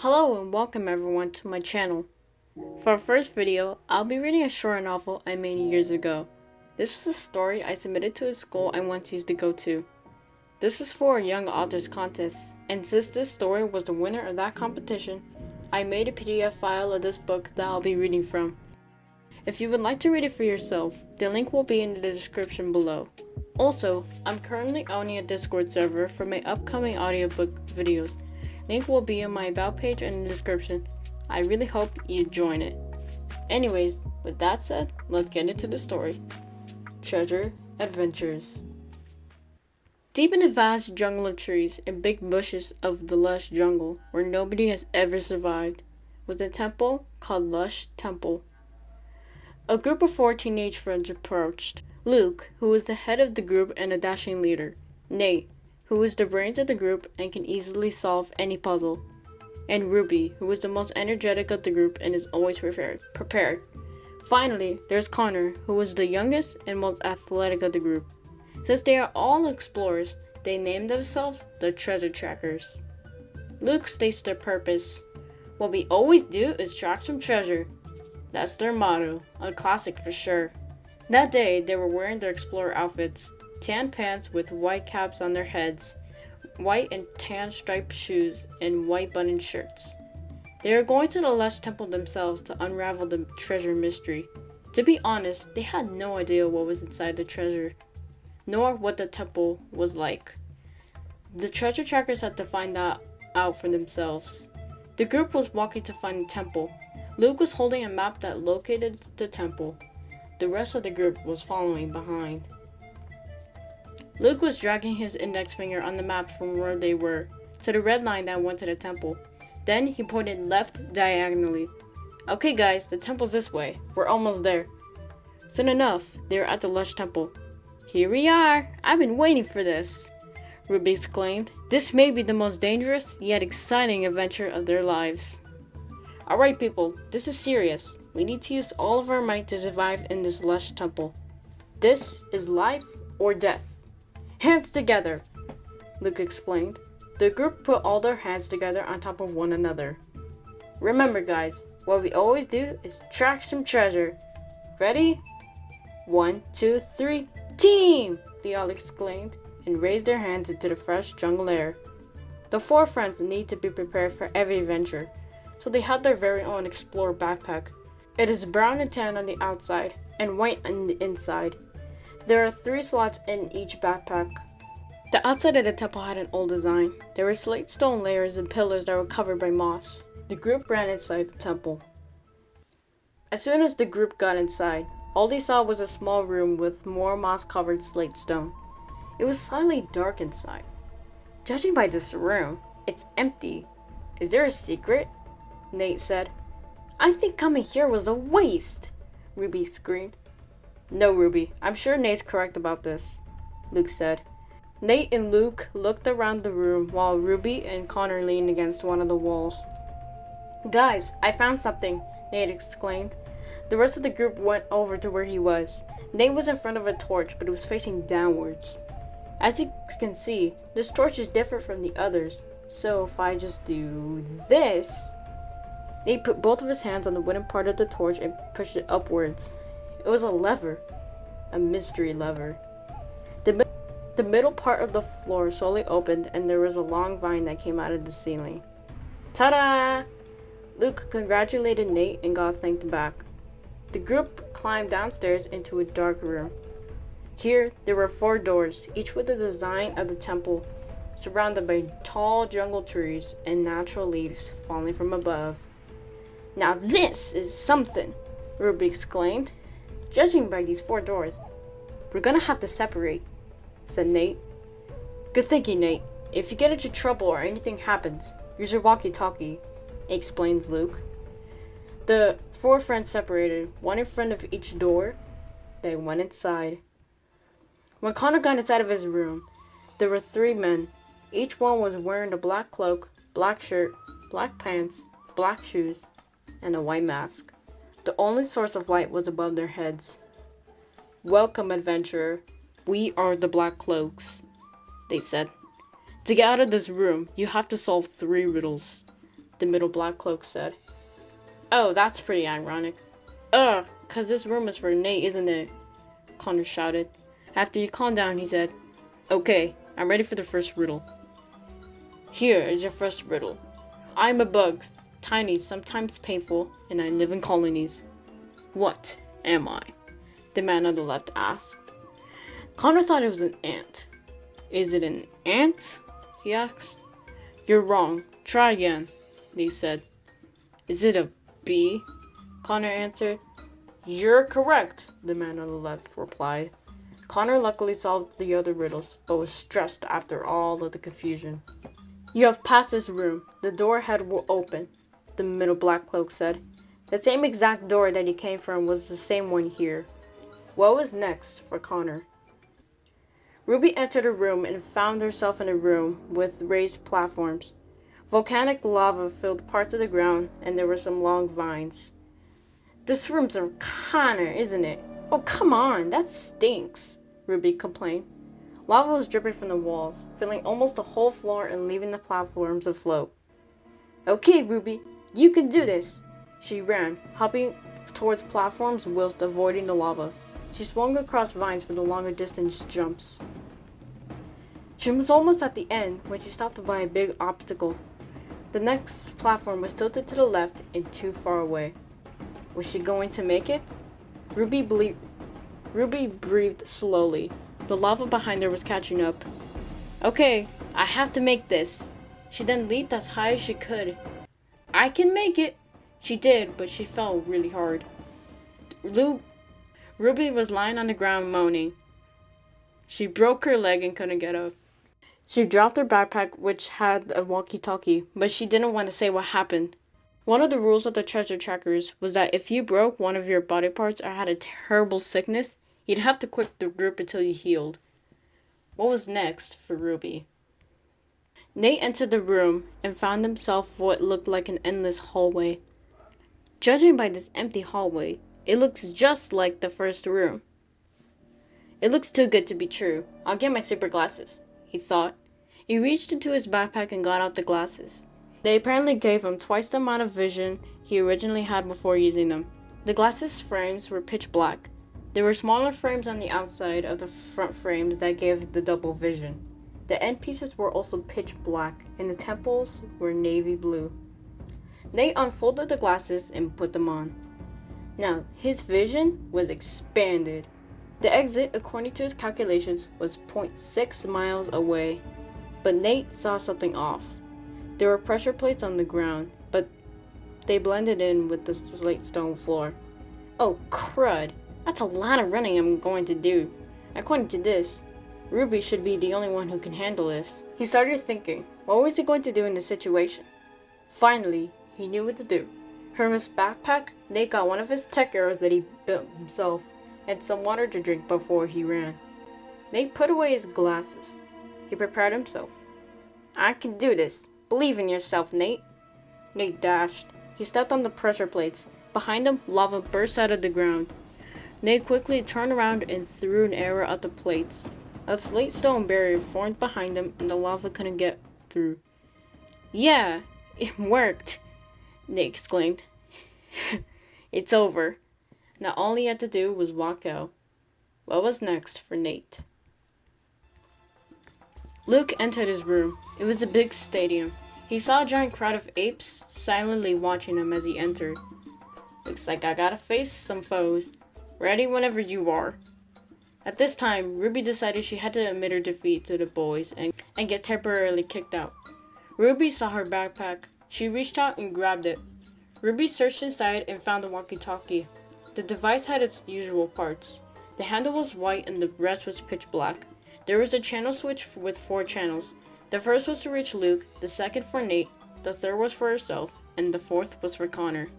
Hello and welcome everyone to my channel. For our first video, I'll be reading a short novel I made years ago. This is a story I submitted to a school I once used to go to. This is for a young authors contest, and since this story was the winner of that competition, I made a PDF file of this book that I'll be reading from. If you would like to read it for yourself, the link will be in the description below. Also, I'm currently owning a Discord server for my upcoming audiobook videos. Link will be in my about page and in the description. I really hope you join it. Anyways, with that said, let's get into the story. Treasure Adventures. Deep in the vast jungle of trees and big bushes of the lush jungle, where nobody has ever survived, was a temple called Lush Temple. A group of 4 teenage friends approached. Luke, who was the head of the group and a dashing leader. Nate, who is the brains of the group and can easily solve any puzzle, and Ruby, who is the most energetic of the group and is always prepared. Finally, there's Connor, who is the youngest and most athletic of the group. Since they are all explorers, they named themselves the Treasure Trackers. Luke states their purpose. What we always do is track some treasure. That's their motto, a classic for sure. That day, they were wearing their explorer outfits. Tan pants with white caps on their heads, white and tan striped shoes, and white buttoned shirts. They are going to the Lush Temple themselves to unravel the treasure mystery. To be honest, they had no idea what was inside the treasure, nor what the temple was like. The treasure trackers had to find that out for themselves. The group was walking to find the temple. Luke was holding a map that located the temple. The rest of the group was following behind. Luke was dragging his index finger on the map from where they were, to the red line that went to the temple. Then he pointed left diagonally. Okay guys, the temple's this way. We're almost there. Soon enough, they were at the Lush Temple. Here we are! I've been waiting for this! Ruby exclaimed. This may be the most dangerous, yet exciting adventure of their lives. Alright people, this is serious. We need to use all of our might to survive in this Lush Temple. This is life or death. Hands together, Luke explained. The group put all their hands together on top of one another. Remember guys, what we always do is track some treasure. Ready? 1, 2, 3, team! They all exclaimed and raised their hands into the fresh jungle air. The 4 friends need to be prepared for every adventure, so they had their very own explorer backpack. It is brown and tan on the outside and white on the inside. There are 3 slots in each backpack. The outside of the temple had an old design. There were slate stone layers and pillars that were covered by moss. The group ran inside the temple. As soon as the group got inside, all they saw was a small room with more moss-covered slate stone. It was slightly dark inside. Judging by this room, it's empty. Is there a secret? Nate said. I think coming here was a waste, Ruby screamed. No, Ruby, I'm sure Nate's correct about this, Luke said. Nate and Luke looked around the room while Ruby and Connor leaned against one of the walls. Guys, I found something, Nate exclaimed. The rest of the group went over to where he was. Nate was in front of a torch, but it was facing downwards. As you can see, this torch is different from the others, so if I just do this... Nate put both of his hands on the wooden part of the torch and pushed it upwards. It was a lever, a mystery lever. The middle part of the floor slowly opened and there was a long vine that came out of the ceiling. Ta-da! Luke congratulated Nate and got thanked back. The group climbed downstairs into a dark room. Here, there were 4 doors, each with the design of the temple, surrounded by tall jungle trees and natural leaves falling from above. Now this is something, Ruby exclaimed. Judging by these 4 doors, we're gonna have to separate, said Nate. Good thinking, Nate. If you get into trouble or anything happens, use your walkie-talkie, explains Luke. The 4 friends separated, one in front of each door. They went inside. When Connor got inside of his room, there were 3 men. Each one was wearing a black cloak, black shirt, black pants, black shoes, and a white mask. The only source of light was above their heads. Welcome, adventurer. We are the Black Cloaks, they said. To get out of this room, you have to solve 3 riddles. the middle black cloak said. Oh, that's pretty ironic. Ugh, 'cause this room is for Nate, isn't it? Connor shouted. After he calmed down, he said, Okay, I'm ready for the first riddle. Here is your first riddle. I'm a bug, tiny, sometimes painful, and I live in colonies. What am I? The man on the left asked. Connor thought it was an ant. Is it an ant? He asked. You're wrong. Try again, Nate said. Is it a bee? Connor answered. You're correct, the man on the left replied. Connor luckily solved the other riddles, but was stressed after all of the confusion. You have passed this room. The door ahead will open, the middle black cloak said. The same exact door that he came from was the same one here. What was next for Connor? Ruby entered a room and found herself in a room with raised platforms. Volcanic lava filled parts of the ground, and there were some long vines. This room's a Connor, isn't it? Oh, come on, that stinks, Ruby complained. Lava was dripping from the walls, filling almost the whole floor and leaving the platforms afloat. Okay, Ruby, you can do this. She ran, hopping towards platforms whilst avoiding the lava. She swung across vines for the longer distance jumps. She was almost at the end when she stopped by a big obstacle. The next platform was tilted to the left and too far away. Was she going to make it? Ruby breathed slowly. The lava behind her was catching up. Okay, I have to make this. She then leaped as high as she could. I can make it! She did, but she fell really hard. Ruby was lying on the ground moaning. She broke her leg and couldn't get up. She dropped her backpack, which had a walkie-talkie, but she didn't want to say what happened. One of the rules of the treasure trackers was that if you broke one of your body parts or had a terrible sickness, you'd have to quit the group until you healed. What was next for Ruby? Nate entered the room and found himself what looked like an endless hallway. Judging by this empty hallway, it looks just like the first room. It looks too good to be true. I'll get my super glasses, he thought. He reached into his backpack and got out the glasses. They apparently gave him twice the amount of vision he originally had before using them. The glasses frames were pitch black. There were smaller frames on the outside of the front frames that gave the double vision. The end pieces were also pitch black, and the temples were navy blue. Nate unfolded the glasses and put them on. Now, his vision was expanded. The exit, according to his calculations, was 0.6 miles away. But Nate saw something off. There were pressure plates on the ground, but they blended in with the slate stone floor. Oh, crud. That's a lot of running I'm going to do. According to this, Ruby should be the only one who can handle this. He started thinking, what was he going to do in this situation? Finally, he knew what to do. From his backpack, Nate got one of his tech arrows that he built himself and some water to drink before he ran. Nate put away his glasses. He prepared himself. I can do this. Believe in yourself, Nate. Nate dashed. He stepped on the pressure plates. Behind him, lava burst out of the ground. Nate quickly turned around and threw an arrow at the plates. A slate stone barrier formed behind them and the lava couldn't get through. Yeah, it worked, Nate exclaimed. It's over. Now all he had to do was walk out. What was next for Nate? Luke entered his room. It was a big stadium. He saw a giant crowd of apes silently watching him as he entered. Looks like I gotta face some foes. Ready whenever you are. At this time, Ruby decided she had to admit her defeat to the boys and get temporarily kicked out. Ruby saw her backpack. She reached out and grabbed it. Ruby searched inside and found the walkie-talkie. The device had its usual parts. The handle was white and the rest was pitch black. There was a channel switch with 4 channels. The first was to reach Luke, the second for Nate, the third was for herself, and the fourth was for Connor.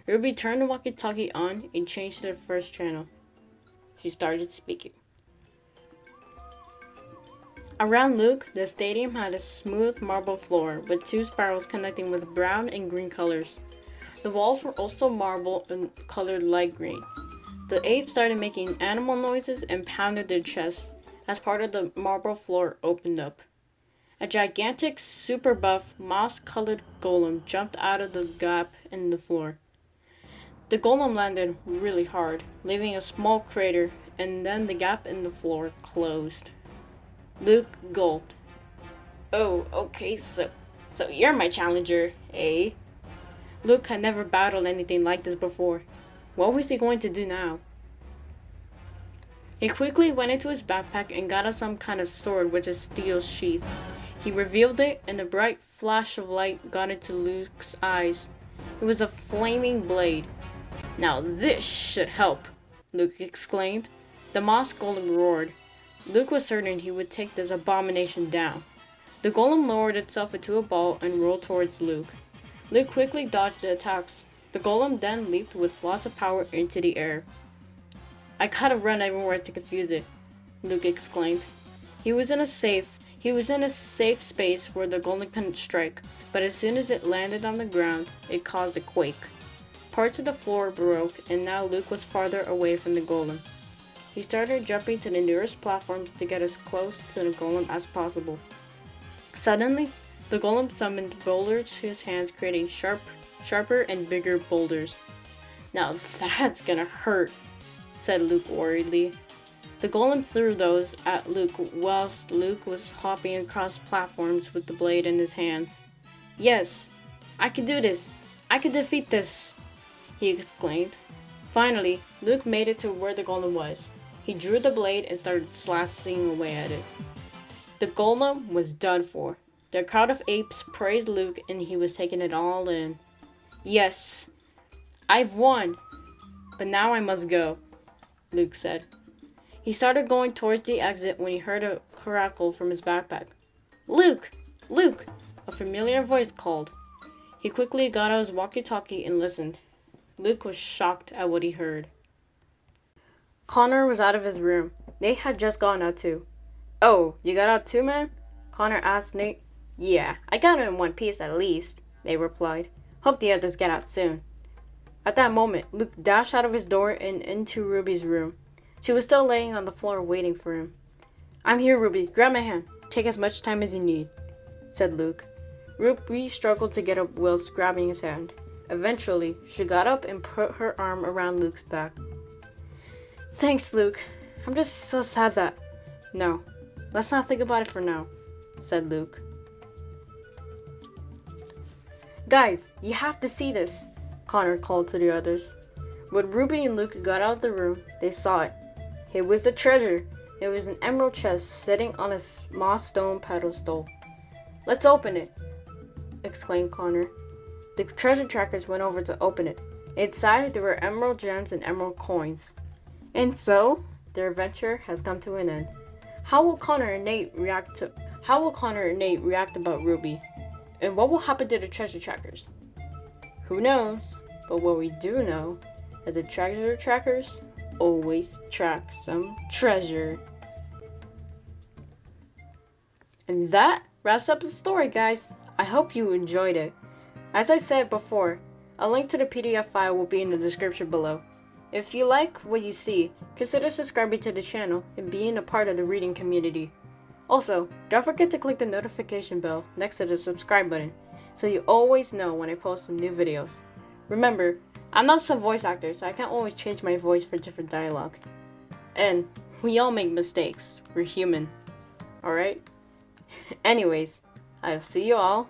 Ruby turned the walkie-talkie on and changed to the first channel. She started speaking. Around Luke, the stadium had a smooth marble floor with 2 spirals connecting with brown and green colors. The walls were also marble and colored light green. The apes started making animal noises and pounded their chests as part of the marble floor opened up. A gigantic, super buff, moss-colored golem jumped out of the gap in the floor. The golem landed really hard, leaving a small crater, and then the gap in the floor closed. Luke gulped. Oh, okay, so you're my challenger, eh? Luke had never battled anything like this before. What was he going to do now? He quickly went into his backpack and got out some kind of sword with a steel sheath. He revealed it, and a bright flash of light got into Luke's eyes. It was a flaming blade. Now this should help, Luke exclaimed. The moss golem roared. Luke was certain he would take this abomination down. The golem lowered itself into a ball and rolled towards Luke. Luke quickly dodged the attacks. The golem then leaped with lots of power into the air. I gotta run everywhere to confuse it, Luke exclaimed. He was in a safe space where the golem couldn't strike, but as soon as it landed on the ground, it caused a quake. Parts of the floor broke, and now Luke was farther away from the golem. He started jumping to the nearest platforms to get as close to the golem as possible. Suddenly, the golem summoned boulders to his hands, creating sharper and bigger boulders. Now that's gonna hurt, said Luke worriedly. The golem threw those at Luke whilst Luke was hopping across platforms with the blade in his hands. Yes, I can do this! I can defeat this! He exclaimed. Finally, Luke made it to where the golem was. He drew the blade and started slashing away at it. The golem was done for. The crowd of apes praised Luke, and he was taking it all in. Yes, I've won! But now I must go, Luke said. He started going towards the exit when he heard a crackle from his backpack. Luke! Luke! A familiar voice called. He quickly got out his walkie-talkie and listened. Luke was shocked at what he heard. Connor was out of his room. Nate had just gone out too. Oh, you got out too, man? Connor asked Nate. Yeah, I got out in one piece at least, Nate replied. Hope the others get out soon. At that moment, Luke dashed out of his door and into Ruby's room. She was still laying on the floor waiting for him. I'm here, Ruby. Grab my hand. Take as much time as you need, said Luke. Ruby struggled to get up whilst grabbing his hand. Eventually, she got up and put her arm around Luke's back. Thanks, Luke. I'm just so sad that... No, let's not think about it for now, said Luke. Guys, you have to see this, Connor called to the others. When Ruby and Luke got out of the room, they saw it. It was the treasure. It was an emerald chest sitting on a moss stone pedestal. Let's open it, exclaimed Connor. The treasure trackers went over to open it. Inside, there were emerald gems and emerald coins. And so, their adventure has come to an end. How will Connor and Nate react about Ruby? And what will happen to the treasure trackers? Who knows? But what we do know is the treasure trackers always track some treasure. And that wraps up the story, guys. I hope you enjoyed it. As I said before, a link to the PDF file will be in the description below. If you like what you see, consider subscribing to the channel and being a part of the reading community. Also, don't forget to click the notification bell next to the subscribe button so you always know when I post some new videos. Remember, I'm not some voice actor, so I can't always change my voice for different dialogue. And we all make mistakes. We're human. Alright? Anyways, I'll see you all